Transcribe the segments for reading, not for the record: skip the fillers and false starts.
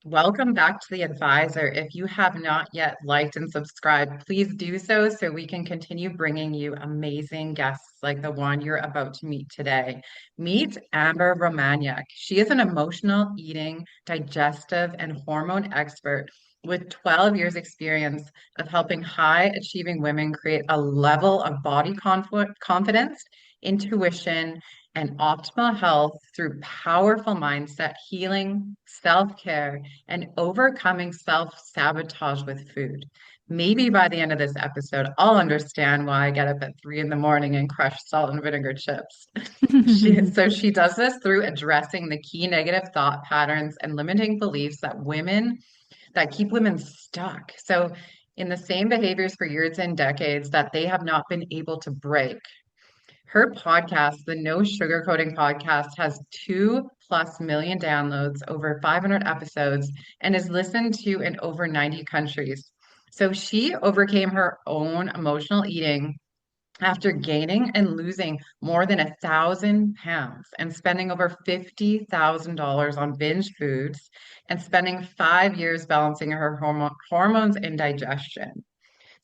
Welcome back to The Advisor. If you have not yet liked and subscribed, please do so we can continue bringing you amazing guests like the one you're about to meet today. Meet Amber Romaniuk. She is an emotional eating, digestive, and hormone expert with 12 years experience of helping high achieving women create a level of body confidence, intuition, and optimal health through powerful mindset healing, self-care, and overcoming self-sabotage with food. Maybe by the end of this episode, I'll understand why I get up at 3 in the morning and crush salt and vinegar chips. So she does this through addressing the key negative thought patterns and limiting beliefs that keep women stuck. So in the same behaviors for years and decades that they have not been able to break. Her podcast, the No Sugarcoating Podcast, has 2+ million downloads, over 500 episodes, and is listened to in over 90 countries. So she overcame her own emotional eating after gaining and losing more than 1,000 pounds and spending over $50,000 on binge foods and spending 5 years balancing her hormones and digestion.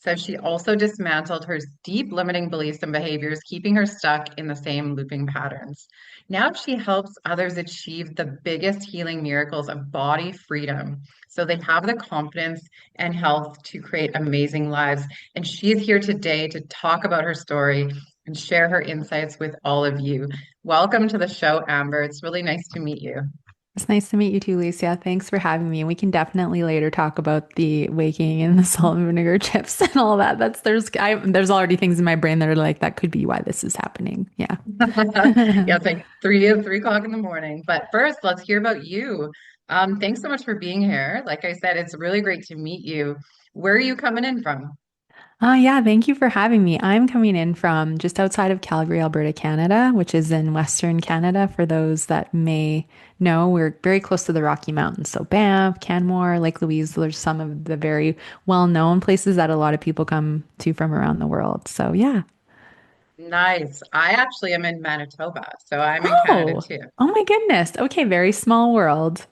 So she also dismantled her deep limiting beliefs and behaviors, keeping her stuck in the same looping patterns. Now she helps others achieve the biggest healing miracles of body freedom. So they have the confidence and health to create amazing lives. And she is here today to talk about her story and share her insights with all of you. Welcome to the show, Amber. It's really nice to meet you. It's nice to meet you too, Lucia. Thanks for having me. We can definitely later talk about the waking and the salt and vinegar chips and all that. There's already things in my brain that are like that could be why this is happening. Yeah. Yeah, it's like 3 o'clock in the morning. But first, let's hear about you. Thanks so much for being here. Like I said, it's really great to meet you. Where are you coming in from? Yeah, thank you for having me. I'm coming in from just outside of Calgary, Alberta, Canada, which is in Western Canada. For those that may know, we're very close to the Rocky Mountains. So Banff, Canmore, Lake Louise, those are some of the very well-known places that a lot of people come to from around the world. So yeah. Nice. I actually am in Manitoba, so I'm in Canada Oh, too. oh my goodness. Okay, very small world.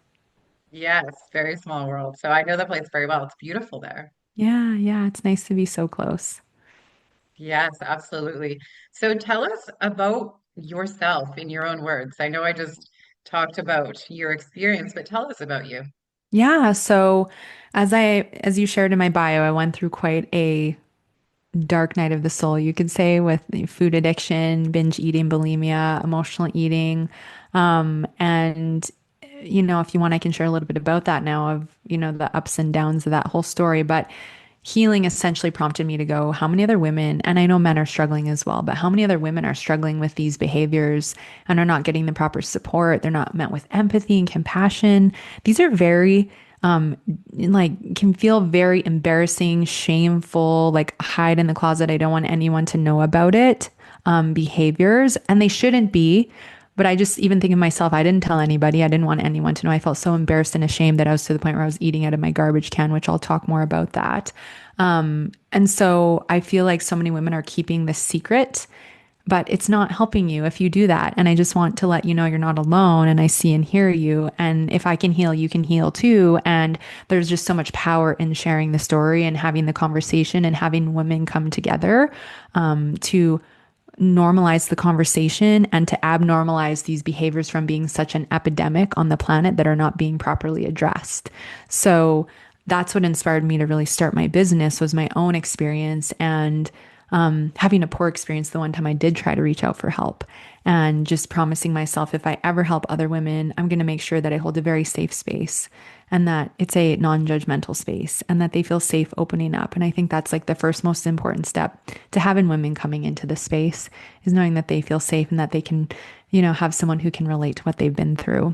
Yes, very small world. So I know the place very well. It's beautiful there. Yeah, yeah, it's nice to be so close. Yes, absolutely. So tell us about yourself in your own words. I know I just talked about your experience, but tell us about you. Yeah, so as you shared in my bio, I went through quite a dark night of the soul, you could say, with food addiction, binge eating, bulimia, emotional eating. And if you want, I can share a little bit about that now of, the ups and downs of that whole story. But healing essentially prompted me to go, how many other women, and I know men are struggling as well, but how many other women are struggling with these behaviors and are not getting the proper support? They're not met with empathy and compassion. These are very like can feel very embarrassing, shameful, like hide in the closet. I don't want anyone to know about it, behaviors, and they shouldn't be. But I just even think of myself, I didn't tell anybody. I didn't want anyone to know. I felt so embarrassed and ashamed that I was to the point where I was eating out of my garbage can, which I'll talk more about that. And so I feel like so many women are keeping this secret, but it's not helping you if you do that. And I just want to let you know you're not alone. And I see and hear you. And if I can heal, you can heal too. And there's just so much power in sharing the story and having the conversation and having women come together to normalize the conversation and to abnormalize these behaviors from being such an epidemic on the planet that are not being properly addressed. So that's what inspired me to really start my business was my own experience and having a poor experience the one time I did try to reach out for help and just promising myself if I ever help other women, I'm going to make sure that I hold a very safe space and that it's a non-judgmental space and that they feel safe opening up. And I think that's like the first most important step to having women coming into the space is knowing that they feel safe and that they can, have someone who can relate to what they've been through.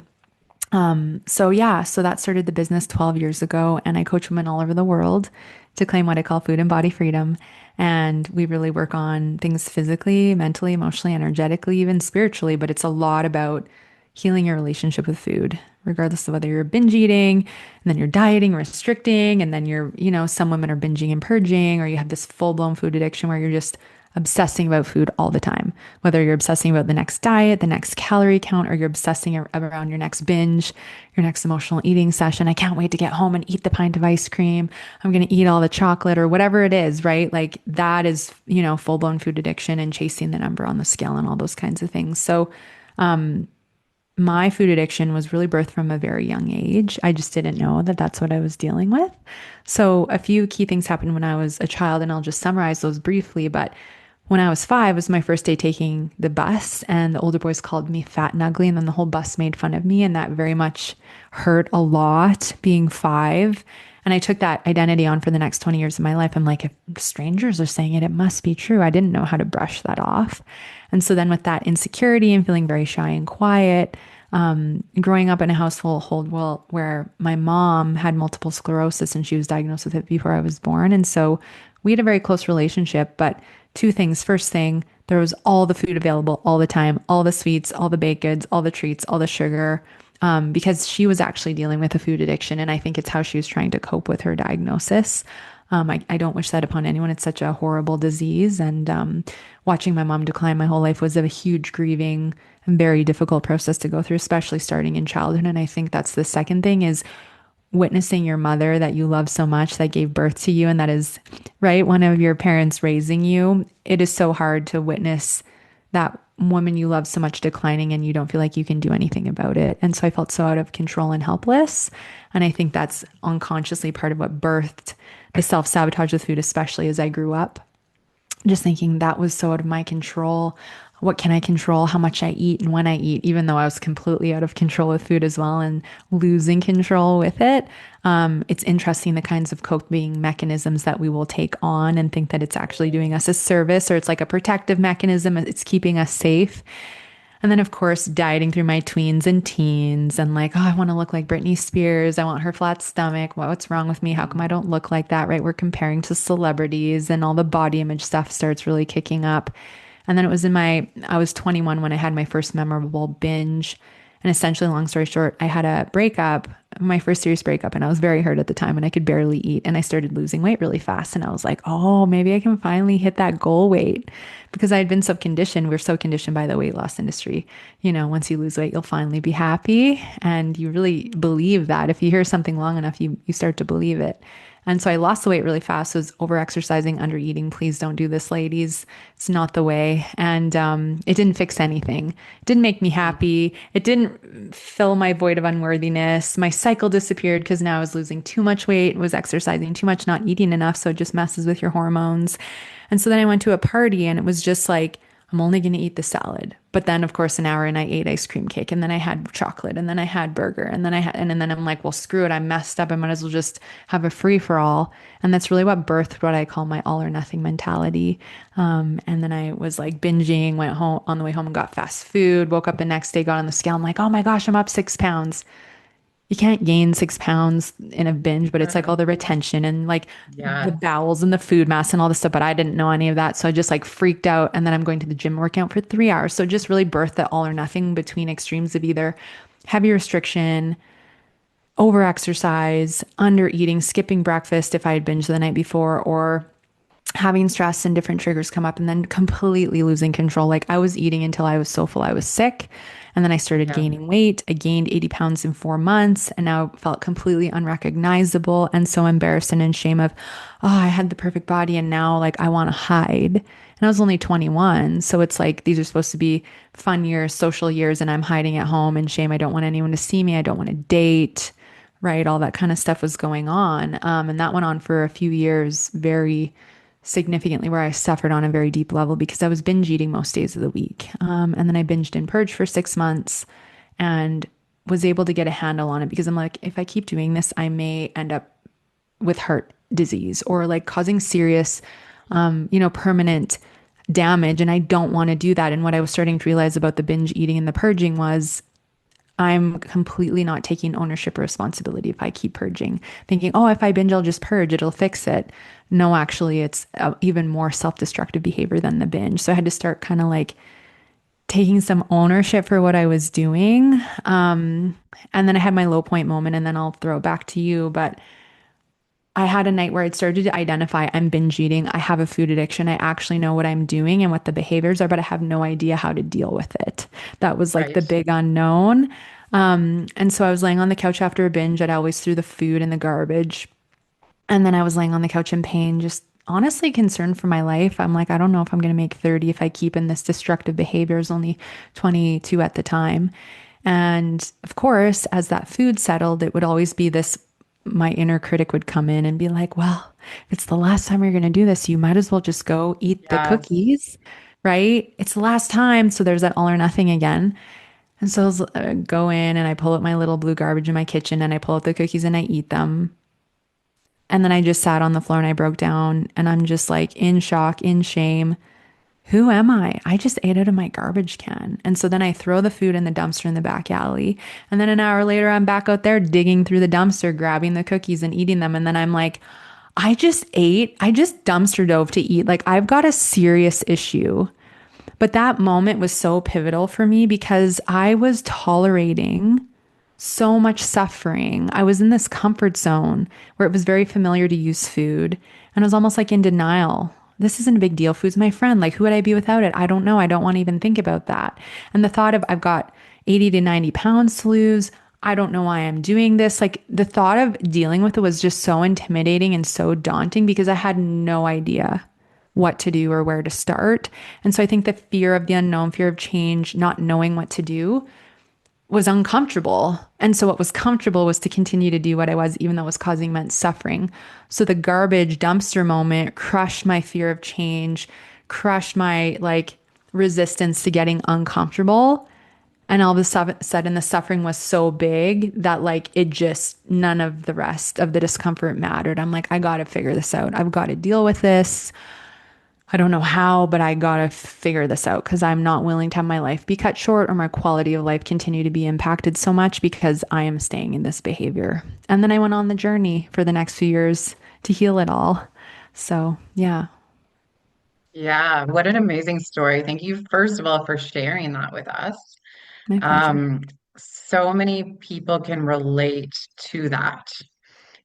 So yeah, so that started the business 12 years ago, and I coach women all over the world to claim what I call food and body freedom. And we really work on things physically, mentally, emotionally, energetically, even spiritually, but it's a lot about healing your relationship with food, regardless of whether you're binge eating and then you're dieting, restricting, and then some women are binging and purging, or you have this full-blown food addiction where you're just obsessing about food all the time, whether you're obsessing about the next diet, the next calorie count, or you're obsessing around your next binge, your next emotional eating session. I can't wait to get home and eat the pint of ice cream. I'm going to eat all the chocolate or whatever it is, right? Like that is, full blown food addiction and chasing the number on the scale and all those kinds of things. So, my food addiction was really birthed from a very young age. I just didn't know that that's what I was dealing with. So, a few key things happened when I was a child, and I'll just summarize those briefly. But when I was 5, was my first day taking the bus, and the older boys called me fat and ugly, and then the whole bus made fun of me, and that very much hurt a lot being 5. And I took that identity on for the next 20 years of my life. I'm like, if strangers are saying it, it must be true. I didn't know how to brush that off. And so then with that insecurity and feeling very shy and quiet, growing up in a household where my mom had multiple sclerosis and she was diagnosed with it before I was born. And so we had a very close relationship. But two things. First thing, there was all the food available all the time, all the sweets, all the baked goods, all the treats, all the sugar, because she was actually dealing with a food addiction. And I think it's how she was trying to cope with her diagnosis. I don't wish that upon anyone. It's such a horrible disease. And watching my mom decline my whole life was a huge grieving and very difficult process to go through, especially starting in childhood. And I think that's the second thing is witnessing your mother that you love so much that gave birth to you and that is, right, one of your parents raising you. It is so hard to witness that woman you love so much declining and you don't feel like you can do anything about it. And so I felt so out of control and helpless. And I think that's unconsciously part of what birthed the self-sabotage with food, especially as I grew up. Just thinking that was so out of my control. What can I control? How much I eat and when I eat, even though I was completely out of control with food as well and losing control with it. It's interesting the kinds of coping mechanisms that we will take on and think that it's actually doing us a service or it's like a protective mechanism. It's keeping us safe. And then, of course, dieting through my tweens and teens and like, oh, I want to look like Britney Spears. I want her flat stomach. What's wrong with me? How come I don't look like that? Right? We're comparing to celebrities and all the body image stuff starts really kicking up. And then I was 21 when I had my first memorable binge. And essentially, long story short, I had a breakup, my first serious breakup, and I was very hurt at the time and I could barely eat. And I started losing weight really fast. And I was like, oh, maybe I can finally hit that goal weight because I had been so conditioned. We're so conditioned by the weight loss industry. Once you lose weight, you'll finally be happy. And you really believe that. If you hear something long enough, you start to believe it. And so I lost the weight really fast, was over exercising, under eating. Please don't do this, ladies. It's not the way. And it didn't fix anything. It didn't make me happy. It didn't fill my void of unworthiness. My cycle disappeared because now I was losing too much weight, was exercising too much, not eating enough. So it just messes with your hormones. And so then I went to a party and it was just like, I'm only going to eat the salad. But then, of course, an hour and I ate ice cream cake and then I had chocolate and then I had burger and then and then I'm like, well, screw it. I'm messed up. I might as well just have a free for all. And that's really what birthed what I call my all or nothing mentality. And then I was like binging, went home on the way home and got fast food, woke up the next day, got on the scale. I'm like, oh my gosh, I'm up 6 pounds. You can't gain 6 pounds in a binge, but it's like all the retention and like the Yes. bowels and the food mass and all this stuff. But I didn't know any of that. So I just like freaked out. And then I'm going to the gym working out for 3 hours. So it just really birthed that all or nothing between extremes of either heavy restriction, over exercise, under eating, skipping breakfast if I had binged the night before, or having stress and different triggers come up and then completely losing control. Like I was eating until I was so full I was sick. And then I started Yeah. gaining weight. I gained 80 pounds in 4 months and now felt completely unrecognizable and so embarrassed and in shame of, oh, I had the perfect body and now like I want to hide. And I was only 21. So it's like these are supposed to be fun years, social years, and I'm hiding at home in shame. I don't want anyone to see me. I don't want to date, right? All that kind of stuff was going on. And that went on for a few years, very significantly, where I suffered on a very deep level because I was binge eating most days of the week. And then I binged and purged for 6 months and was able to get a handle on it because I'm like, if I keep doing this, I may end up with heart disease or like causing serious, permanent damage. And I don't want to do that. And what I was starting to realize about the binge eating and the purging was I'm completely not taking ownership or responsibility if I keep purging, thinking, oh, if I binge, I'll just purge, it'll fix it. No, actually, it's even more self-destructive behavior than the binge. So I had to start kind of like taking some ownership for what I was doing. And then I had my low point moment, and then I'll throw it back to you. But I had a night where I'd started to identify I'm binge eating. I have a food addiction. I actually know what I'm doing and what the behaviors are, but I have no idea how to deal with it. That was like the Right. big unknown. And so I was laying on the couch after a binge. I'd always threw the food in the garbage. And then I was laying on the couch in pain, just honestly concerned for my life. I'm like, I don't know if I'm going to make 30 if I keep in this destructive behavior. I was only 22 at the time. And of course, as that food settled, it would always be this, my inner critic would come in and be like, well, if it's the last time you're going to do this, you might as well just go eat the Yes. cookies, right? It's the last time. So there's that all or nothing again. And so I go in and I pull out my little blue garbage in my kitchen and I pull out the cookies and I eat them. And then I just sat on the floor and I broke down and I'm just like in shock, in shame. Who am I? I just ate out of my garbage can. And so then I throw the food in the dumpster in the back alley. And then an hour later, I'm back out there digging through the dumpster, grabbing the cookies and eating them. And then I'm like, I just dumpster dove to eat. Like, I've got a serious issue. But that moment was so pivotal for me because I was tolerating so much suffering. I was in this comfort zone where it was very familiar to use food. And I was almost like in denial. This isn't a big deal. Food's my friend. Like, who would I be without it? I don't know. I don't want to even think about that. And the thought of I've got 80 to 90 pounds to lose. I don't know why I'm doing this. Like, the thought of dealing with it was just so intimidating and so daunting because I had no idea what to do or where to start. And so I think the fear of the unknown, fear of change, not knowing what to do was uncomfortable. And so what was comfortable was to continue to do what I was, even though it was causing immense suffering. So the garbage dumpster moment crushed my fear of change, crushed my like resistance to getting uncomfortable. And all of a sudden, the suffering was so big that like it just, none of the rest of the discomfort mattered. I'm like, I got to figure this out. I've got to deal with this. I don't know how, but I gotta figure this out because I'm not willing to have my life be cut short or my quality of life continue to be impacted so much because I am staying in this behavior. And then I went on the journey for the next few years to heal it all. So, yeah, Yeah, what an amazing story. Thank you, first of all, for sharing that with us. my pleasure. Um, so many people can relate to that.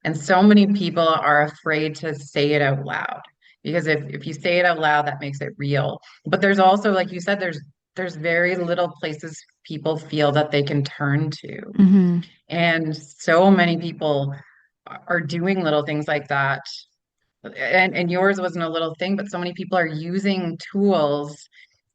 And so many people are afraid to say it out loud because if you say it out loud, that makes it real. But there's also, like you said, there's very little places people feel that they can turn to. Hmm. And so many people are doing little things like that. And yours wasn't a little thing, but so many people are using tools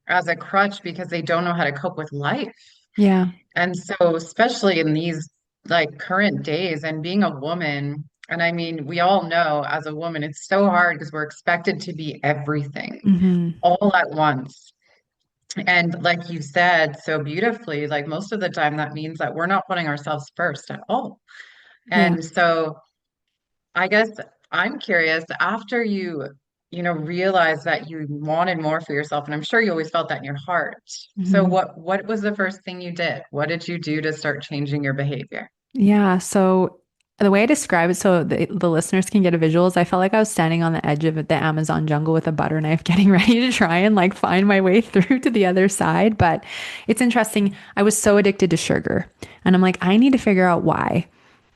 as a crutch because they don't know how to cope with life. Yeah. And so, especially in these like current days, and being a woman, and I mean, we all know as a woman, it's so hard because we're expected to be everything Hmm. all at once. And like you said so beautifully, like most of the time, that means that we're not putting ourselves first at all. Yeah. And so, I guess I'm curious, after realized that you wanted more for yourself, and I'm sure you always felt that in your heart. So Hmm. what was the first thing you did? What did you do to start changing your behavior? Yeah. So the way I describe it, so the listeners can get a visual, is I felt like I was standing on the edge of the Amazon jungle with a butter knife, getting ready to try and like find my way through to the other side. But it's interesting. I was so addicted to sugar, and I'm like, I need to figure out why.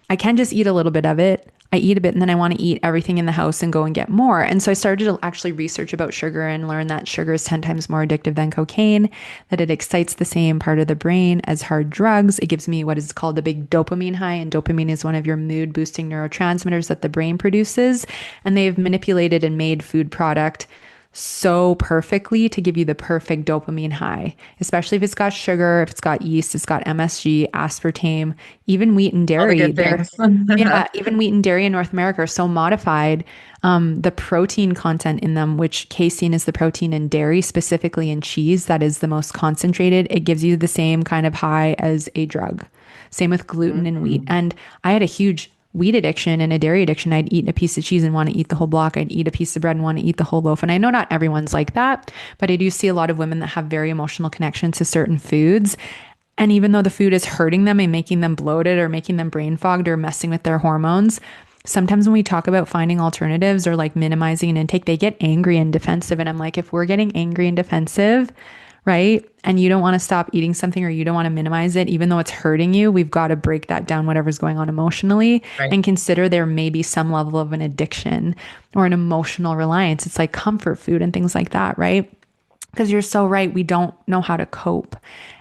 I can just eat a little bit of it. I eat a bit and then I want to eat everything in the house and go and get more. And so I started to actually research about sugar and learn that sugar is 10 times more addictive than cocaine, that it excites the same part of the brain as hard drugs. It gives me what is called a big dopamine high, and dopamine is one of your mood boosting neurotransmitters that the brain produces. And they've manipulated and made food product so perfectly to give you the perfect dopamine high, especially if it's got sugar, if it's got yeast, it's got MSG, aspartame, even wheat and All the dairy. good things. Yeah, even wheat and dairy in North America are so modified. The protein content in them, which casein is the protein in dairy, specifically in cheese, that is the most concentrated, it gives you the same kind of high as a drug. Same with gluten and wheat. Mhm. And I had a huge wheat addiction and a dairy addiction. I'd eat a piece of cheese and want to eat the whole block. I'd eat a piece of bread and want to eat the whole loaf. And I know not everyone's like that, but I do see a lot of women that have very emotional connection to certain foods. And even though the food is hurting them and making them bloated or making them brain fogged or messing with their hormones, sometimes when we talk about finding alternatives or like minimizing an intake, they get angry and defensive. And I'm like, if we're getting angry and defensive, right? And you don't want to stop eating something or you don't want to minimize it, even though it's hurting you. We've got to break that down, whatever's going on emotionally, Right. and consider there may be some level of an addiction or an emotional reliance. It's like comfort food and things like that, right? Because you're so right. We don't know how to cope.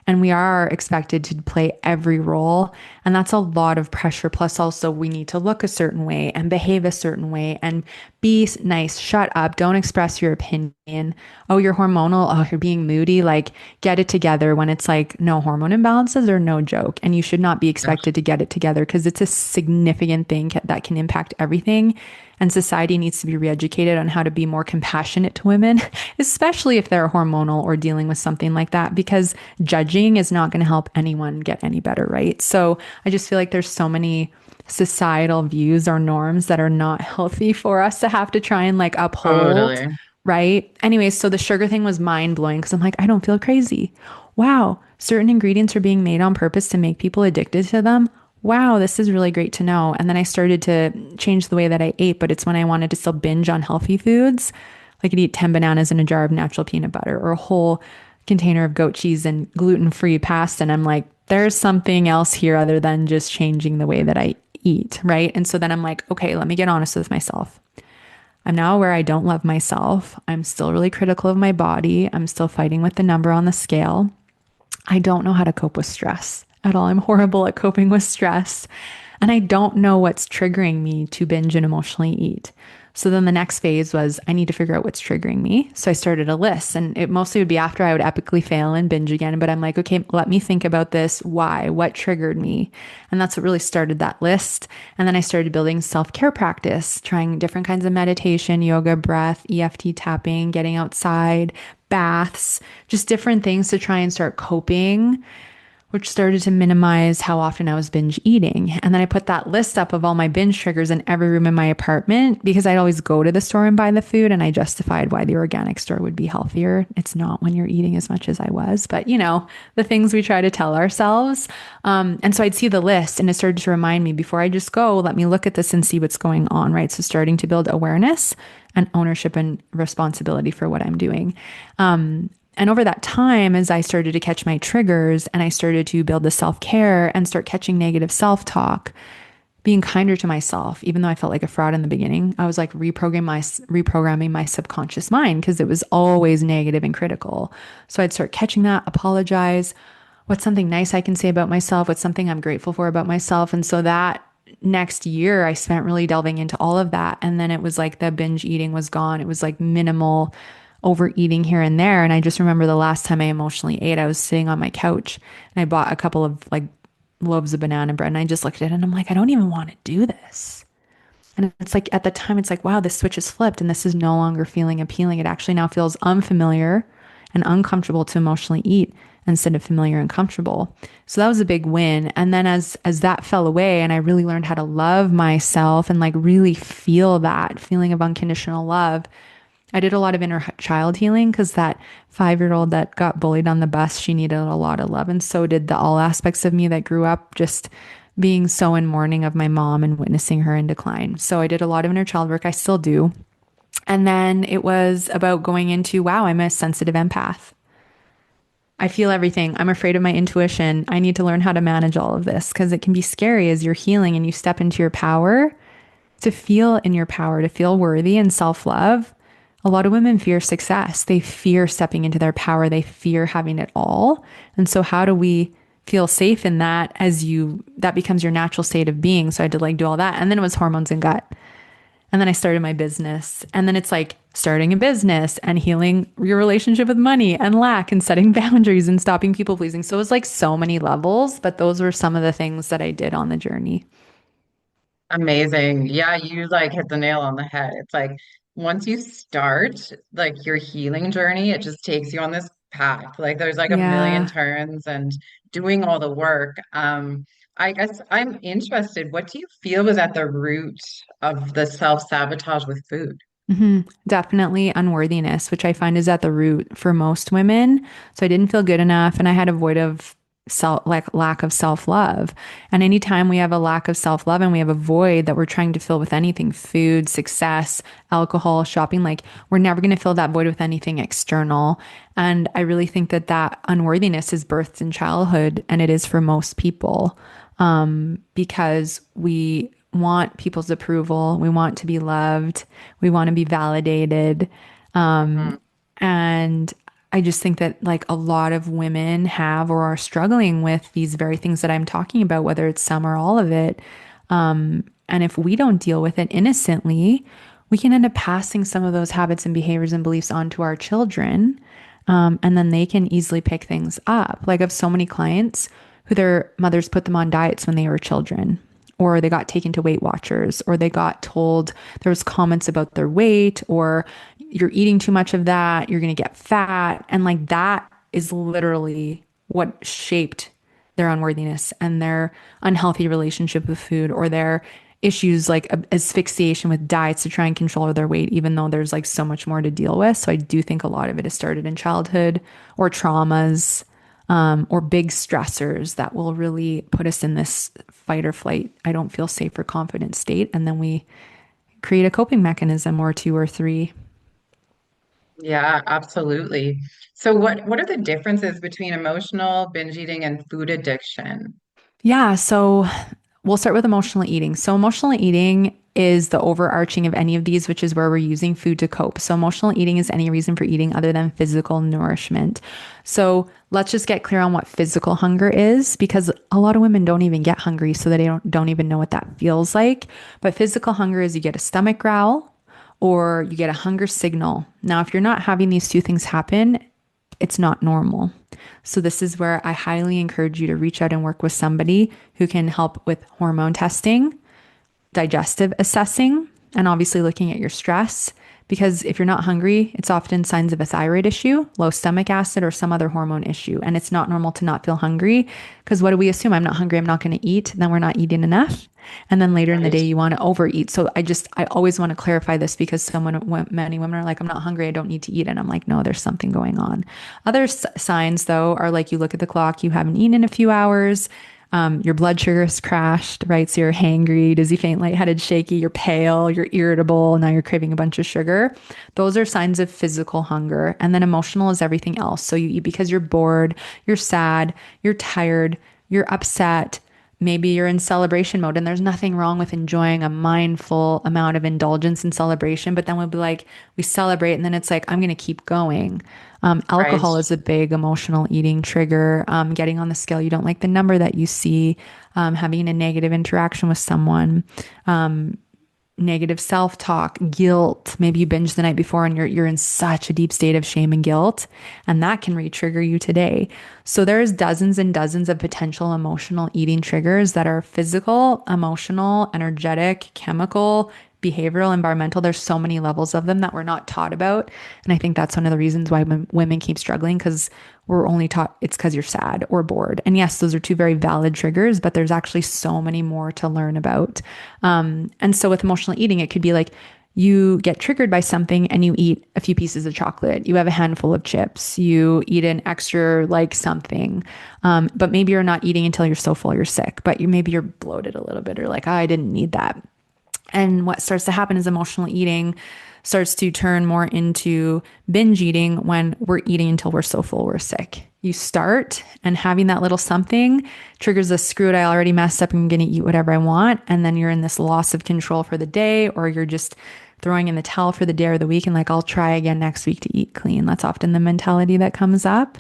And we are expected to play every role. And that's a lot of pressure. Plus, also, we need to look a certain way and behave a certain way and be nice. Shut up. Don't express your opinion. Oh, you're hormonal. Oh, you're being moody. Like, get it together when it's like no hormone imbalances are no joke. And you should not be Yeah, expected to get it together because it's a significant thing that can impact everything. And society needs to be re-educated on how to be more compassionate to women, especially if they're hormonal or dealing with something like that, because judging is not going to help anyone get any better, right? So I just feel like there's so many societal views or norms that are not healthy for us to have to try and like uphold, totally. right? Anyways, so the sugar thing was mind blowing because I'm like, I don't feel crazy. Wow, certain ingredients are being made on purpose to make people addicted to them. Wow, this is really great to know. And then I started to change the way that I ate, but it's when I wanted to still binge on healthy foods. Like I'd eat 10 bananas in a jar of natural peanut butter or a whole container of goat cheese and gluten-free pasta. And I'm like, there's something else here other than just changing the way that I eat, right? And so then I'm like, okay, let me get honest with myself. I'm now aware I don't love myself. I'm still really critical of my body. I'm still fighting with the number on the scale. I don't know how to cope with stress at all. I'm horrible at coping with stress. And I don't know what's triggering me to binge and emotionally eat. So then the next phase was I need to figure out what's triggering me. So I started a list and it mostly would be after I would epically fail and binge again. But I'm like, okay, let me think about this. Why? What triggered me? And that's what really started that list. And then I started building self care practice, trying different kinds of meditation, yoga, breath, EFT tapping, getting outside, baths, just different things to try and start coping, which started to minimize how often I was binge eating. And then I put that list up of all my binge triggers in every room in my apartment because I'd always go to the store and buy the food. And I justified why the organic store would be healthier. It's not when you're eating as much as I was, but you know, the things we try to tell ourselves. And so I'd see the list and it started to remind me before I just go, let me look at this and see what's going on, right? So starting to build awareness and ownership and responsibility for what I'm doing. And over that time, as I started to catch my triggers and I started to build the self care and start catching negative self talk, being kinder to myself, even though I felt like a fraud in the beginning, I was like reprogramming my subconscious mind because it was always negative and critical. So I'd start catching that, apologize. What's something nice I can say about myself? What's something I'm grateful for about myself? And so that next year, I spent really delving into all of that. And then it was like the binge eating was gone. It was like minimal overeating here and there. And I just remember the last time I emotionally ate, I was sitting on my couch and I bought a couple of like loaves of banana bread and I just looked at it and I'm like, I don't even want to do this. And it's like at the time, it's like, wow, this switch is flipped and this is no longer feeling appealing. It actually now feels unfamiliar and uncomfortable to emotionally eat instead of familiar and comfortable. So that was a big win. And then as that fell away and I really learned how to love myself and like really feel that feeling of unconditional love, I did a lot of inner child healing because that 5 year old that got bullied on the bus, she needed a lot of love. And so did the all aspects of me that grew up just being so in mourning of my mom and witnessing her in decline. So I did a lot of inner child work. I still do. And then it was about going into, wow, I'm a sensitive empath. I feel everything. I'm afraid of my intuition. I need to learn how to manage all of this because it can be scary as you're healing and you step into your power to feel in your power, to feel worthy and self love. A lot of women fear success. They fear stepping into their power. They fear having it all. And so, how do we feel safe in that that becomes your natural state of being? So, I had to like do all that. And then it was hormones and gut. And then I started my business. And then it's like starting a business and healing your relationship with money and lack and setting boundaries and stopping people pleasing. So, it was like so many levels, but those were some of the things that I did on the journey. Amazing. Yeah, you like hit the nail on the head. It's like once you start like your healing journey, it just takes you on this path. Like there's like a million Yeah. turns and doing all the work. I guess I'm interested. What do you feel was at the root of the self-sabotage with food? Definitely unworthiness, which I find is at the root for most women. So I didn't feel good enough and I had avoidant like lack of self-love. And anytime we have a lack of self-love and we have a void that we're trying to fill with anything, food, success, alcohol, shopping, like we're never going to fill that void with anything external. And I really think that that unworthiness is birthed in childhood, and it is for most people, because we want people's approval, we want to be loved, we want to be validated. Mhm. And I just think that like a lot of women have or are struggling with these very things that I'm talking about, whether it's some or all of it. And if we don't deal with it innocently, we can end up passing some of those habits and behaviors and beliefs onto our children. And then they can easily pick things up. Like I have so many clients who their mothers put them on diets when they were children, or they got taken to Weight Watchers, or they got told there was comments about their weight, or you're eating too much of that, you're going to get fat. And like that is literally what shaped their unworthiness and their unhealthy relationship with food, or their issues like asphyxiation with diets to try and control their weight, even though there's like so much more to deal with. So I do think a lot of it has started in childhood or traumas, or big stressors that will really put us in this fight or flight, I don't feel safe or confident state. And then we create a coping mechanism or two or three. Yeah, absolutely. So what are the differences between emotional binge eating and food addiction? Yeah, so we'll start with emotional eating. So, emotional eating is the overarching of any of these, which is where we're using food to cope. So, emotional eating is any reason for eating other than physical nourishment. So, let's just get clear on what physical hunger is, because a lot of women don't even get hungry, so they don't even know what that feels like. But physical hunger is you get a stomach growl or you get a hunger signal. Now, if you're not having these two things happen, it's not normal. So, this is where I highly encourage you to reach out and work with somebody who can help with hormone testing, digestive assessing, and obviously looking at your stress. Because if you're not hungry, it's often signs of a thyroid issue, low stomach acid, or some other hormone issue. And it's not normal to not feel hungry, because what do we assume? I'm not hungry, I'm not going to eat. Then we're not eating enough. And then later in the Right. day, you want to overeat. So I always want to clarify this, because many women are like, I'm not hungry, I don't need to eat. And I'm like, no, there's something going on. Other signs, though, are like you look at the clock, you haven't eaten in a few hours. Your blood sugar has crashed, right? So you're hangry, dizzy, faint, lightheaded, shaky, you're pale, you're irritable, now you're craving a bunch of sugar. Those are signs of physical hunger. And then emotional is everything else. So you eat because you're bored, you're sad, you're tired, you're upset. Maybe you're in celebration mode, and there's nothing wrong with enjoying a mindful amount of indulgence and celebration. But then we'll be like, we celebrate, and then it's like, I'm going to keep going. Right. Alcohol is a big emotional eating trigger. Getting on the scale, you don't like the number that you see, having a negative interaction with someone, negative self-talk, guilt. Maybe you binged the night before and you're in such a deep state of shame and guilt, and that can re-trigger you today. So there's dozens and dozens of potential emotional eating triggers that are physical, emotional, energetic, chemical, behavioral, environmental. There's so many levels of them that we're not taught about. And I think that's one of the reasons why women keep struggling, because we're only taught it's because you're sad or bored. And yes, those are two very valid triggers, but there's actually so many more to learn about. And so with emotional eating, it could be like you get triggered by something and you eat a few pieces of chocolate, you have a handful of chips, you eat an extra like something, but maybe you're not eating until you're so full you're sick, but maybe you're bloated a little bit, or like, oh, I didn't need that. And what starts to happen is emotional eating starts to turn more into binge eating when we're eating until we're so full we're sick. You start, and having that little something triggers a screw it, I already messed up, I'm going to eat whatever I want. And then you're in this loss of control for the day, or you're just throwing in the towel for the day or the week and like, I'll try again next week to eat clean. That's often the mentality that comes up.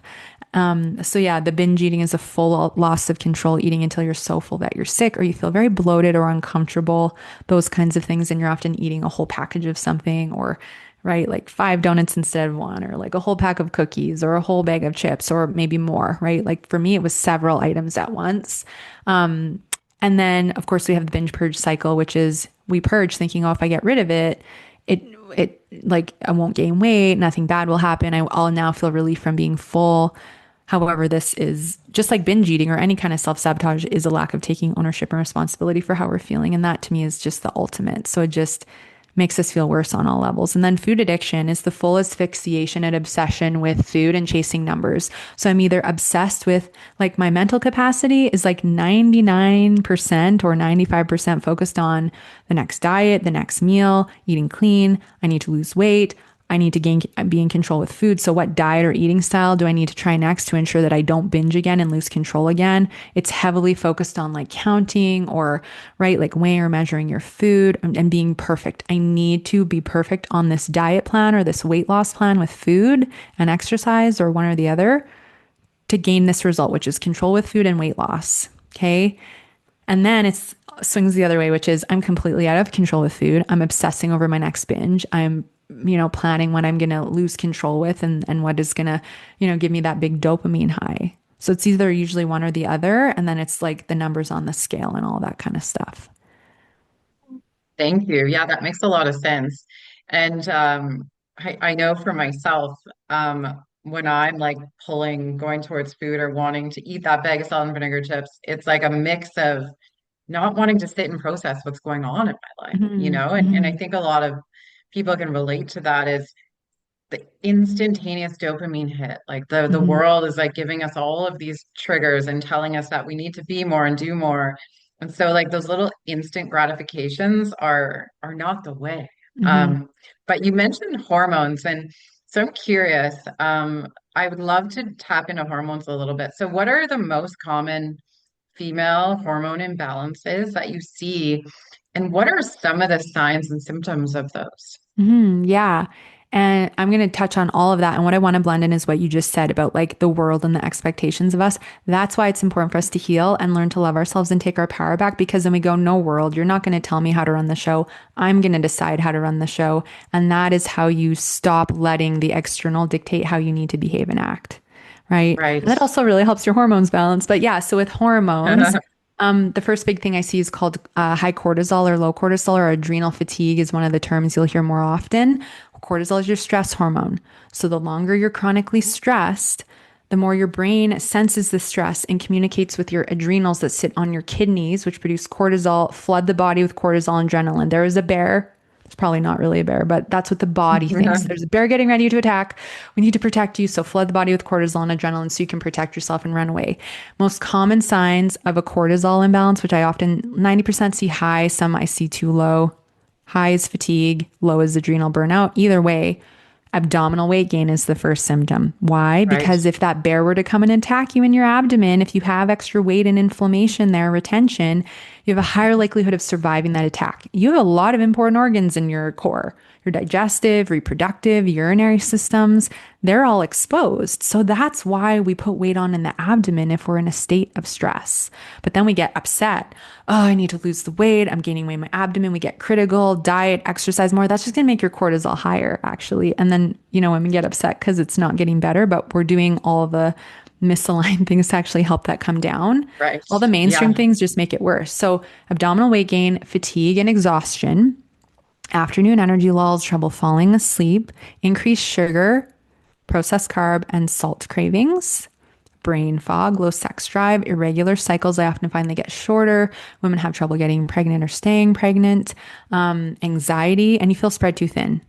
So yeah, the binge eating is a full loss of control, eating until you're so full that you're sick, or you feel very bloated or uncomfortable, those kinds of things. And you're often eating a whole package of something, or right, like 5 donuts instead of one, or like a whole pack of cookies, or a whole bag of chips, or maybe more, right? Like for me, it was several items at once. And then of course we have the binge purge cycle, which is we purge thinking, oh, if I get rid of it, it like I won't gain weight, nothing bad will happen. I'll now feel relief from being full. However, this is just like binge eating or any kind of self-sabotage, is a lack of taking ownership and responsibility for how we're feeling. And that to me is just the ultimate. So it just makes us feel worse on all levels. And then food addiction is the full asphyxiation and obsession with food and chasing numbers. So I'm either obsessed with, like, my mental capacity is like 99% or 95% focused on the next diet, the next meal, eating clean. I need to lose weight. I need to be in control with food. So what diet or eating style do I need to try next to ensure that I don't binge again and lose control again? It's heavily focused on like counting or, right, like weighing or measuring your food and being perfect. I need to be perfect on this diet plan or this weight loss plan with food and exercise or one or the other to gain this result, which is control with food and weight loss. Okay. And then it swings the other way, which is I'm completely out of control with food. I'm obsessing over my next binge. I'm, planning what I'm going to lose control with and what is going to, give me that big dopamine high. So it's either usually one or the other. And then it's like the numbers on the scale and all that kind of stuff. Thank you. Yeah, that makes a lot of sense. And I know for myself, when I'm like going towards food or wanting to eat that bag of salt and vinegar chips, it's like a mix of not wanting to sit and process what's going on in my life, Hmm. And I Hmm. think a lot of people can relate to that is the instantaneous dopamine hit. Like the Hmm. world is like giving us all of these triggers and telling us that we need to be more and do more. And so like those little instant gratifications are not the way. Hmm. Um, but you mentioned hormones, and so I'm curious. I would love to tap into hormones a little bit. So what are the most common female hormone imbalances that you see, and what are some of the signs and symptoms of those? Yeah. And I'm going to touch on all of that. And what I want to blend in is what you just said about like the world and the expectations of us. That's why it's important for us to heal and learn to love ourselves and take our power back because then we go, no, world, you're not going to tell me how to run the show. I'm going to decide how to run the show. And that is how you stop letting the external dictate how you need to behave and act. Right. Right. And that also really helps your hormones balance. But yeah, so with hormones, the first big thing I see is called high cortisol or low cortisol or adrenal fatigue is one of the terms you'll hear more often. Cortisol is your stress hormone. So the longer you're chronically stressed, the more your brain senses the stress and communicates with your adrenals that sit on your kidneys, which produce cortisol, flood the body with cortisol and adrenaline. There is a bear. It's probably not really a bear, but that's what the body thinks. There's a bear getting ready to attack. We need to protect you. So flood the body with cortisol and adrenaline so you can protect yourself and run away. Most common signs of a cortisol imbalance, which I often 90% see high, some I see too low. High is fatigue, low is adrenal burnout. Either way, abdominal weight gain is the first symptom. Why? Right. Because if that bear were to come and attack you in your abdomen, if you have extra weight and inflammation there, retention, you have a higher likelihood of surviving that attack. You have a lot of important organs in your core. Your digestive, reproductive, urinary systems, they're all exposed. So that's why we put weight on in the abdomen if we're in a state of stress. But then we get upset. Oh, I need to lose the weight. I'm gaining weight in my abdomen. We get critical, diet, exercise more. That's just going to make your cortisol higher, actually. And then, women get upset because it's not getting better, but we're doing all the misaligned things to actually help that come down. Right. All the mainstream Yeah. things just make it worse. So, abdominal weight gain, fatigue, and exhaustion, afternoon energy lulls, trouble falling asleep, increased sugar, processed carb, and salt cravings, brain fog, low sex drive, irregular cycles. I often find they get shorter. Women have trouble getting pregnant or staying pregnant, anxiety, and you feel spread too thin.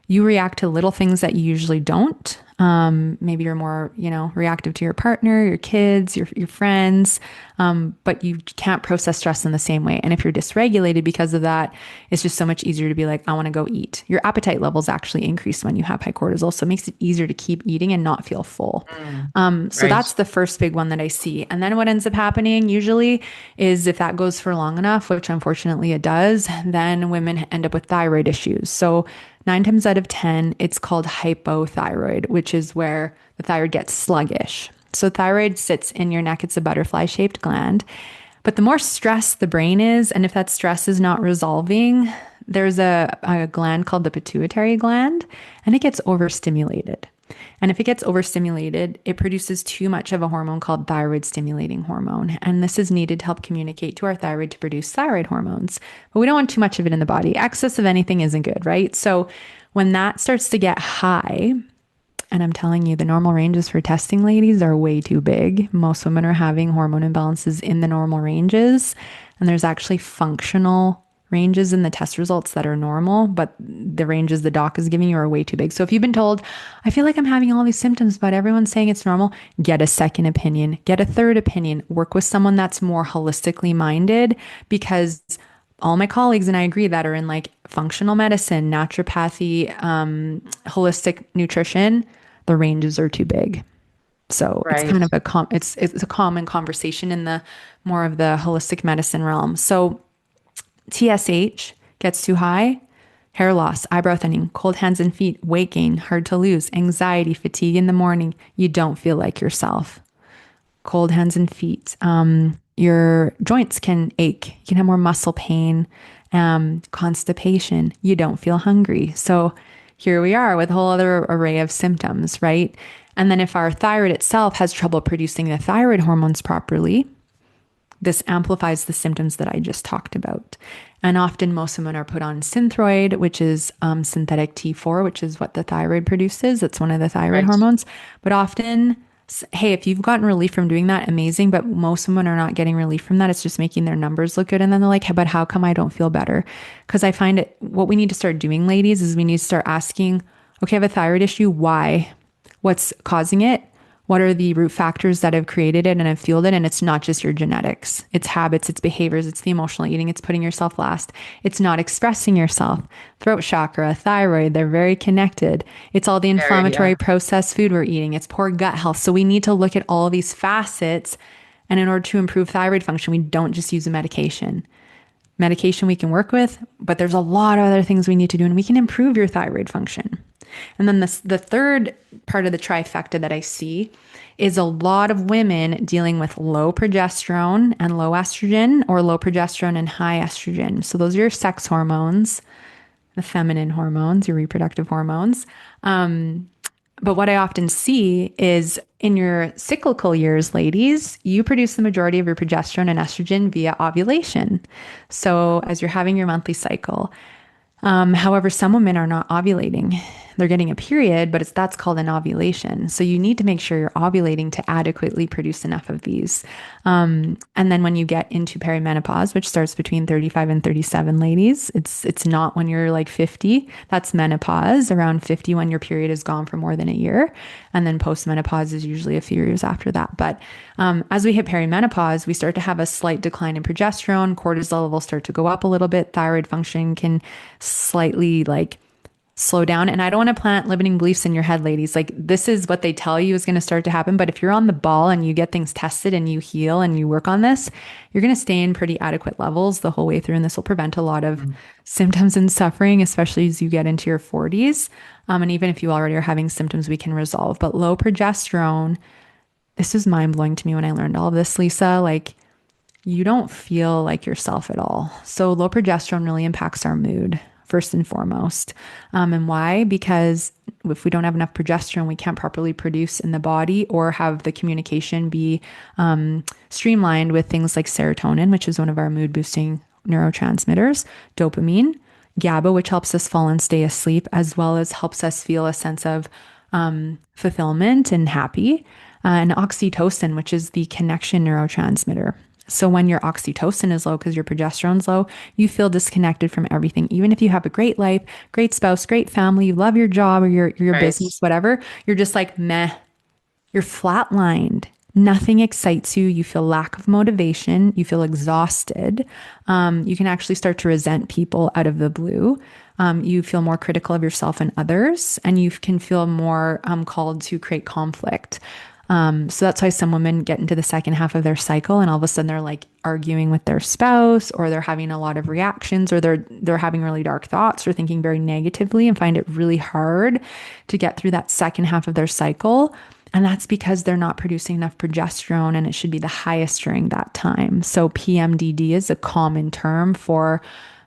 You react to little things that you usually don't. Maybe you're more, reactive to your partner, your kids, your friends, but you can't process stress in the same way. And if you're dysregulated because of that, it's just so much easier to be like, I want to go eat. Your appetite levels actually increase when you have high cortisol. So it makes it easier to keep eating and not feel full. Mm, So right. that's the first big one that I see. And then what ends up happening usually is if that goes for long enough, which unfortunately it does, then women end up with thyroid issues. So 9 times out of 10, it's called hypothyroid, which is where the thyroid gets sluggish. So thyroid sits in your neck. It's a butterfly shaped gland. But the more stressed the brain is, and if that stress is not resolving, there's a gland called the pituitary gland, and it gets overstimulated. And if it gets overstimulated, it produces too much of a hormone called thyroid stimulating hormone. And this is needed to help communicate to our thyroid to produce thyroid hormones. But we don't want too much of it in the body. Excess of anything isn't good, right? So when that starts to get high, and I'm telling you, the normal ranges for testing ladies are way too big. Most women are having hormone imbalances in the normal ranges. And there's actually functional ranges in the test results that are normal, but the ranges the doc is giving you are way too big. So if you've been told, I feel like I'm having all these symptoms, but everyone's saying it's normal, get a second opinion, get a third opinion, work with someone that's more holistically minded because all my colleagues and I agree that are in like functional medicine, naturopathy, holistic nutrition, the ranges are too big. So it's Right. kind of it's a common conversation in the more of the holistic medicine realm. So TSH gets too high, hair loss, eyebrow thinning, cold hands and feet, weight gain, hard to lose, anxiety, fatigue in the morning. You don't feel like yourself. Cold hands and feet. Your joints can ache. You can have more muscle pain, constipation. You don't feel hungry. So here we are with a whole other array of symptoms, right? And then if our thyroid itself has trouble producing the thyroid hormones properly, this amplifies the symptoms that I just talked about. And often most women are put on Synthroid, which is synthetic T4, which is what the thyroid produces. It's one of the thyroid Right. hormones. But often, hey, if you've gotten relief from doing that, amazing. But most women are not getting relief from that. It's just making their numbers look good. And then they're like, hey, but how come I don't feel better? Because I find what we need to start doing, ladies, is we need to start asking, okay, I have a thyroid issue. Why? What's causing it? What are the root factors that have created it and have fueled it? And it's not just your genetics, it's habits, it's behaviors, it's the emotional eating, it's putting yourself last, it's not expressing yourself. Throat chakra, thyroid, they're very connected. It's all the Very, yeah. inflammatory processed food we're eating, it's poor gut health. So we need to look at all of these facets. And in order to improve thyroid function, we don't just use a medication. Medication we can work with, but there's a lot of other things we need to do, and we can improve your thyroid function. And then the third part of the trifecta that I see is a lot of women dealing with low progesterone and low estrogen, or low progesterone and high estrogen. So those are your sex hormones, the feminine hormones, your reproductive hormones. But what I often see is in your cyclical years, ladies, you produce the majority of your progesterone and estrogen via ovulation. So as you're having your monthly cycle, however, some women are not ovulating. They're getting a period, but that's called an ovulation. So you need to make sure you're ovulating to adequately produce enough of these. And then when you get into perimenopause, which starts between 35 and 37, ladies, it's not when you're like 50. That's menopause, around 50 when your period is gone for more than a year. And then postmenopause is usually a few years after that. But as we hit perimenopause, we start to have a slight decline in progesterone. Cortisol levels start to go up a little bit. Thyroid function can slightly like slow down. And I don't want to plant limiting beliefs in your head, ladies. Like, this is what they tell you is going to start to happen. But if you're on the ball and you get things tested and you heal and you work on this, you're going to stay in pretty adequate levels the whole way through. And this will prevent a lot of Mm. symptoms and suffering, especially as you get into your 40s. And even if you already are having symptoms, we can resolve. But low progesterone, this is mind blowing to me when I learned all of this, Lisa. Like, you don't feel like yourself at all. So low progesterone really impacts our mood first and foremost. And why? Because if we don't have enough progesterone, we can't properly produce in the body or have the communication be streamlined with things like serotonin, which is one of our mood boosting neurotransmitters, dopamine, GABA, which helps us fall and stay asleep, as well as helps us feel a sense of fulfillment and happy, and oxytocin, which is the connection neurotransmitter. So when your oxytocin is low because your progesterone's low, you feel disconnected from everything. Even if you have a great life, great spouse, great family, you love your job or your Right. business, whatever, you're just like meh. You're flatlined. Nothing excites you. You feel lack of motivation. You feel exhausted. You can actually start to resent people out of the blue. You feel more critical of yourself and others, and you can feel more called to create conflict. So that's why some women get into the second half of their cycle and all of a sudden they're like arguing with their spouse, or they're having a lot of reactions, or they're having really dark thoughts or thinking very negatively, and find it really hard to get through that second half of their cycle. And that's because they're not producing enough progesterone, and it should be the highest during that time. So PMDD is a common term for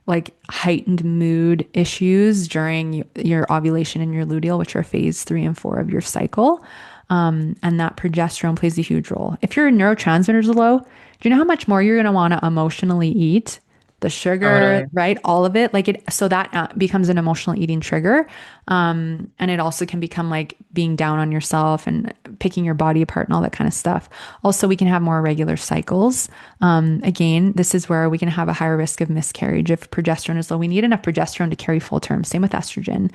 like heightened mood issues during your ovulation and your luteal, which are phase 3 and 4 of your cycle. And that progesterone plays a huge role. If your neurotransmitters are low, do you know how much more you're going to want to emotionally eat? the sugar, Totally. right? All of it. Like it, so that becomes an emotional eating trigger. And it also can become like being down on yourself and picking your body apart and all that kind of stuff. Also, we can have more irregular cycles. Again, this is where we can have a higher risk of miscarriage if progesterone is low. We need enough progesterone to carry full term. Same with estrogen.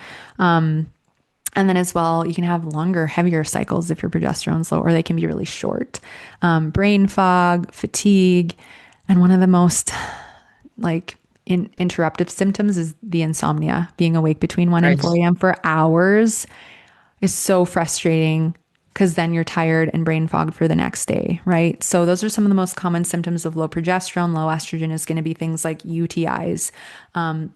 And then as well, you can have longer, heavier cycles if your progesterone's low, or they can be really short. Brain fog, fatigue, and one of the most like interruptive symptoms is the insomnia. Being awake between 1 and Right. 4 a.m. for hours is so frustrating because then you're tired and brain fogged for the next day, right? So those are some of the most common symptoms of low progesterone. Low estrogen is going to be things like UTIs,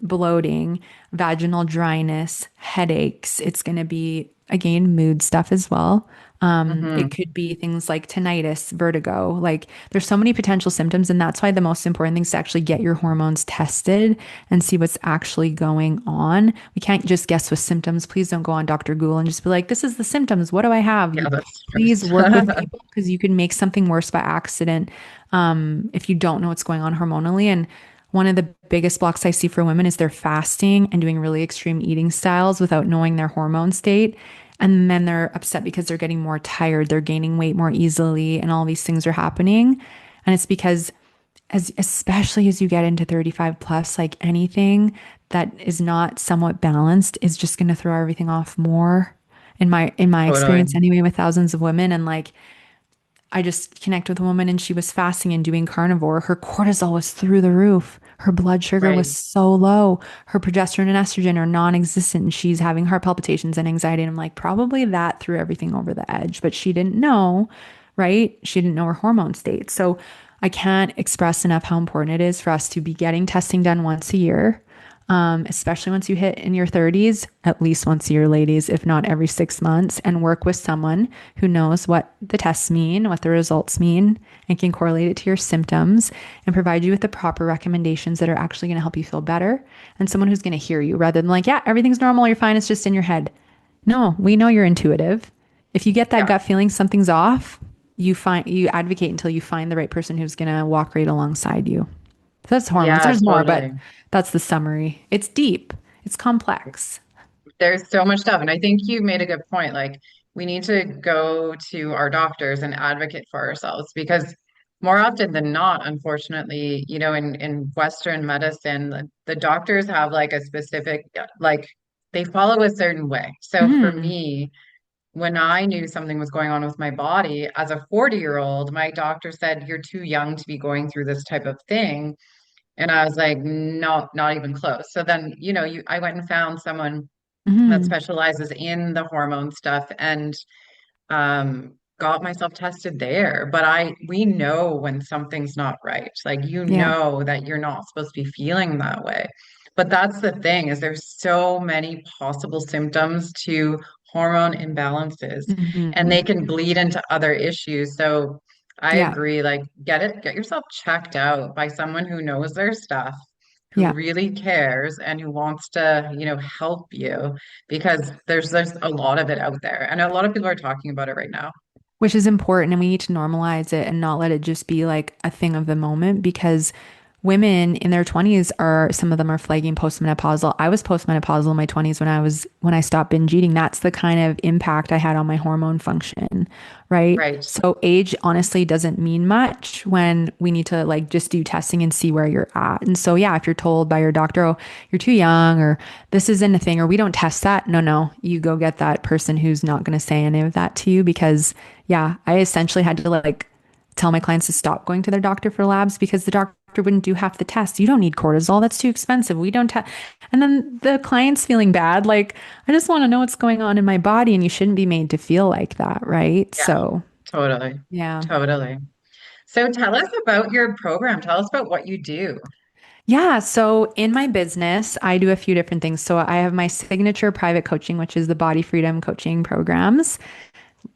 bloating, vaginal dryness, headaches. It's going to be, again, mood stuff as well. It Hmm. could be things like tinnitus, vertigo. Like there's so many potential symptoms, and that's why the most important thing is to actually get your hormones tested and see what's actually going on. We can't just guess with symptoms. Please don't go on Dr. Google and just be like, "This is the symptoms. What do I have?" Yeah, that's the Please worst. work with people because you can make something worse by accident if you don't know what's going on hormonally. And one of the biggest blocks I see for women is they're fasting and doing really extreme eating styles without knowing their hormone state. And then they're upset because they're getting more tired, they're gaining weight more easily, and all these things are happening. And it's because especially as you get into 35 plus, like anything that is not somewhat balanced is just going to throw everything off more in my Totally. experience anyway with thousands of women. And like I just connect with a woman and she was fasting and doing carnivore. Her cortisol was through the roof. Her blood sugar was Right. so low. Her progesterone and estrogen are non-existent. And she's having heart palpitations and anxiety. And I'm like, probably that threw everything over the edge, but she didn't know, right? She didn't know her hormone state. So I can't express enough how important it is for us to be getting testing done once a year, especially once you hit in your 30s, at least once a year, ladies, if not every 6 months, and work with someone who knows what the tests mean, what the results mean, and can correlate it to your symptoms and provide you with the proper recommendations that are actually going to help you feel better. And someone who's going to hear you rather than like, yeah, everything's normal, you're fine, it's just in your head. No, we know you're intuitive. If you get that Yeah. gut feeling something's off, you advocate until you find the right person who's going to walk right alongside you. So that's hormones. Yeah, There's more, but totally. that's the summary. It's deep, it's complex. There's so much stuff. And I think you made a good point. Like, we need to go to our doctors and advocate for ourselves because more often than not, unfortunately, in Western medicine, the doctors have like a specific, like, they follow a certain way. So for Mm, me, when I knew something was going on with my body as a 40-year-old, my doctor said, "You're too young to be going through this type of thing." And I was like, "No, not even close." So then, I went and found someone that mm, specializes in the hormone stuff and got myself tested there. But we know when something's not right. Like, yeah. that you're not supposed to be feeling that way. But that's the thing is there's so many possible symptoms to hormone imbalances and Hmm. they can bleed into other issues. So I Yeah. agree, like get yourself checked out by someone who knows their stuff, who Yeah. really cares and who wants to, help you because there's a lot of it out there and a lot of people are talking about it right now. Which is important. And we need to normalize it and not let it just be like a thing of the moment because women in their 20s are some of them are flagging postmenopausal. I was postmenopausal in my 20s when I stopped binge eating. That's the kind of impact I had on my hormone function, right? Right. So age honestly doesn't mean much when we need to like just do testing and see where you're at. And so yeah, if you're told by your doctor, oh, you're too young or this isn't a thing or we don't test that, no, you go get that person who's not going to say any of that to you because yeah, I essentially had to like tell my clients to stop going to their doctor for labs because the doctor wouldn't do half the tests. You don't need cortisol. That's too expensive. We don't test. And then the client's feeling bad. Like, I just want to know what's going on in my body. And you shouldn't be made to feel like that. Right. Yeah, So, totally. yeah. Totally. So tell us about your program. Tell us about what you do. Yeah. So, in my business, I do a few different things. So, I have my signature private coaching, which is the body freedom coaching programs.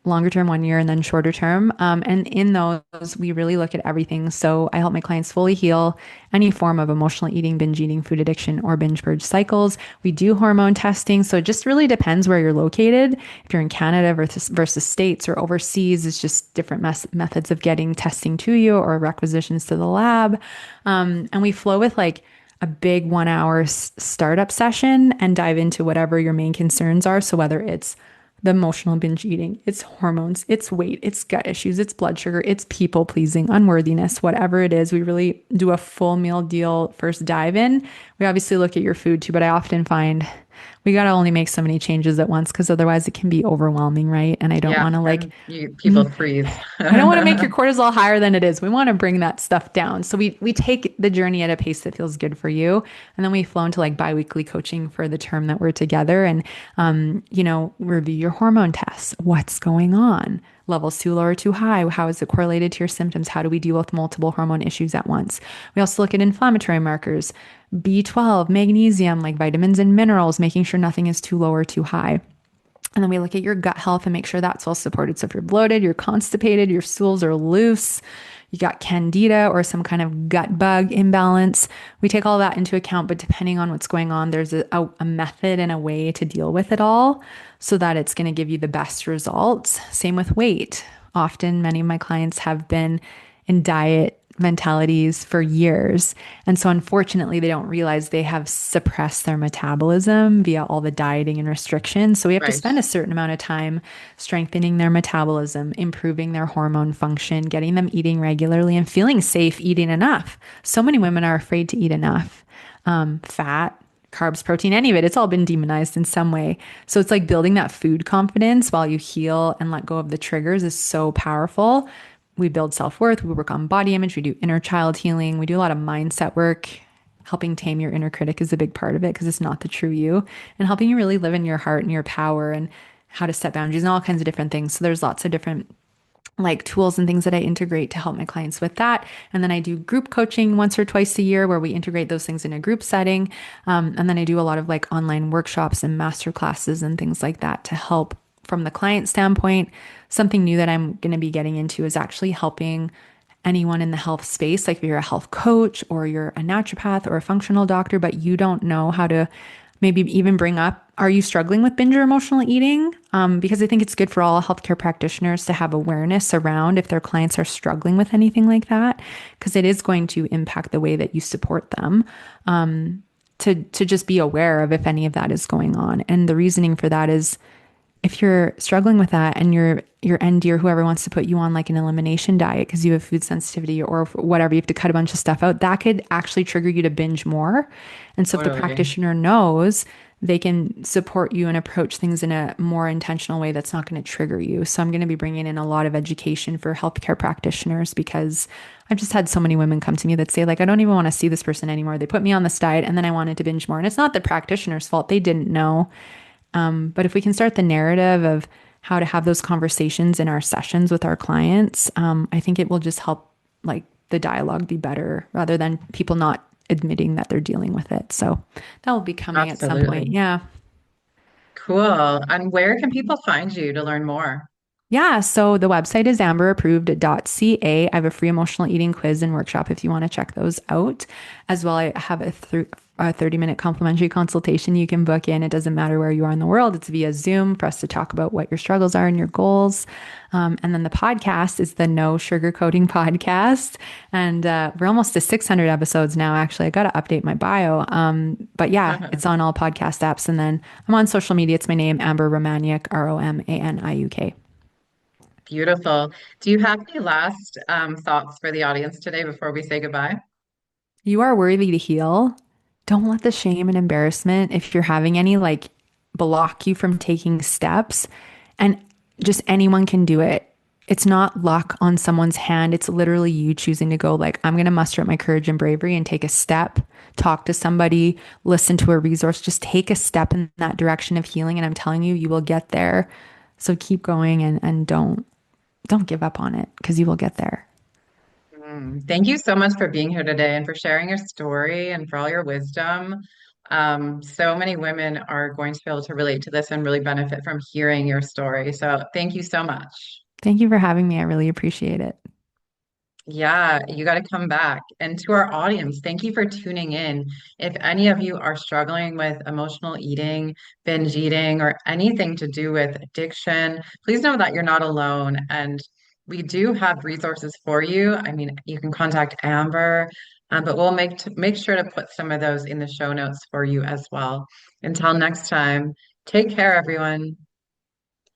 longer term 1 year and then shorter term. And in those, we really look at everything. So I help my clients fully heal any form of emotional eating, binge eating, food addiction, or binge purge cycles. We do hormone testing. So it just really depends where you're located. If you're in Canada versus States or overseas, it's just different methods of getting testing to you or requisitions to the lab. And we flow with like a big 1 hour startup session and dive into whatever your main concerns are. So whether it's the emotional binge eating, it's hormones, it's weight, it's gut issues, it's blood sugar, it's people pleasing, unworthiness, whatever it is. We really do a full meal deal first dive in. We obviously look at your food too, but I often find we got to only make so many changes at once because otherwise it can be overwhelming, right? And I don't Yeah, want to like and people freeze. I don't want to make your cortisol higher than it is. We want to bring that stuff down. So we take the journey at a pace that feels good for you. And then we flow into like biweekly coaching for the term that we're together and review your hormone tests. What's going on? Levels too low or too high? How is it correlated to your symptoms? How do we deal with multiple hormone issues at once? We also look at inflammatory markers, B12, magnesium, like vitamins and minerals, making sure nothing is too low or too high. And then we look at your gut health and make sure that's well supported. So if you're bloated, you're constipated, your stools are loose, you got candida or some kind of gut bug imbalance, we take all that into account. But depending on what's going on, there's a method and a way to deal with it all so that it's going to give you the best results. Same with weight. Often, many of my clients have been in diet mentalities for years. And so, unfortunately, they don't realize they have suppressed their metabolism via all the dieting and restrictions. So, we have to Right. spend a certain amount of time strengthening their metabolism, improving their hormone function, getting them eating regularly, and feeling safe eating enough. So many women are afraid to eat enough fat. Carbs, protein, any of it, it's all been demonized in some way. So it's like building that food confidence while you heal and let go of the triggers is so powerful. We build self worth, we work on body image, we do inner child healing, we do a lot of mindset work. Helping tame your inner critic is a big part of it because it's not the true you, and helping you really live in your heart and your power and how to set boundaries and all kinds of different things. So there's lots of different like tools and things that I integrate to help my clients with that. And then I do group coaching once or twice a year where we integrate those things in a group setting. And then I do a lot of like online workshops and master classes and things like that to help from the client standpoint. Something new that I'm going to be getting into is actually helping anyone in the health space. Like if you're a health coach or you're a naturopath or a functional doctor, but you don't know how to maybe even bring up, are you struggling with binge or emotional eating? Because I think it's good for all healthcare practitioners to have awareness around if their clients are struggling with anything like that, because it is going to impact the way that you support them. To just be aware of if any of that is going on. And the reasoning for that is if you're struggling with that and your ND or whoever wants to put you on like an elimination diet because you have food sensitivity or whatever, you have to cut a bunch of stuff out, that could actually trigger you to binge more. And so if the Totally. practitioner knows, they can support you and approach things in a more intentional way that's not going to trigger you. So I'm going to be bringing in a lot of education for healthcare practitioners because I've just had so many women come to me that say like, I don't even want to see this person anymore. They put me on this diet and then I wanted to binge more. And it's not the practitioner's fault. They didn't know. But if we can start the narrative of how to have those conversations in our sessions with our clients, I think it will just help like the dialogue be better rather than people not admitting that they're dealing with it. So that will be coming at some point. Absolutely. Yeah. Cool. And where can people find you to learn more? Yeah, so the website is amberapproved.ca. I have a free emotional eating quiz and workshop if you want to check those out. As well, I have a 30-minute complimentary consultation you can book in. It doesn't matter where you are in the world, it's via Zoom for us to talk about what your struggles are and your goals. And then the podcast is the No Sugarcoating Podcast. And we're almost to 600 episodes now, actually. I got to update my bio. But yeah, it's on all podcast apps. And then I'm on social media. It's my name, Amber Romaniuk, Romaniuk. Beautiful. Do you have any last thoughts for the audience today before we say goodbye? You are worthy to heal. Don't let the shame and embarrassment, if you're having any, like block you from taking steps. And just anyone can do it. It's not luck on someone's hand. It's literally you choosing to go, like, I'm going to muster up my courage and bravery and take a step, talk to somebody, listen to a resource, just take a step in that direction of healing. And I'm telling you, you will get there. So keep going and don't give up on it because you will get there. Thank you so much for being here today and for sharing your story and for all your wisdom. So many women are going to be able to relate to this and really benefit from hearing your story. So thank you so much. Thank you for having me. I really appreciate it. Yeah, you got to come back. And to our audience, thank you for tuning in. If any of you are struggling with emotional eating, binge eating, or anything to do with addiction, please know that you're not alone. And we do have resources for you. I mean, you can contact Amber, but we'll make sure to put some of those in the show notes for you as well. Until next time, take care, everyone.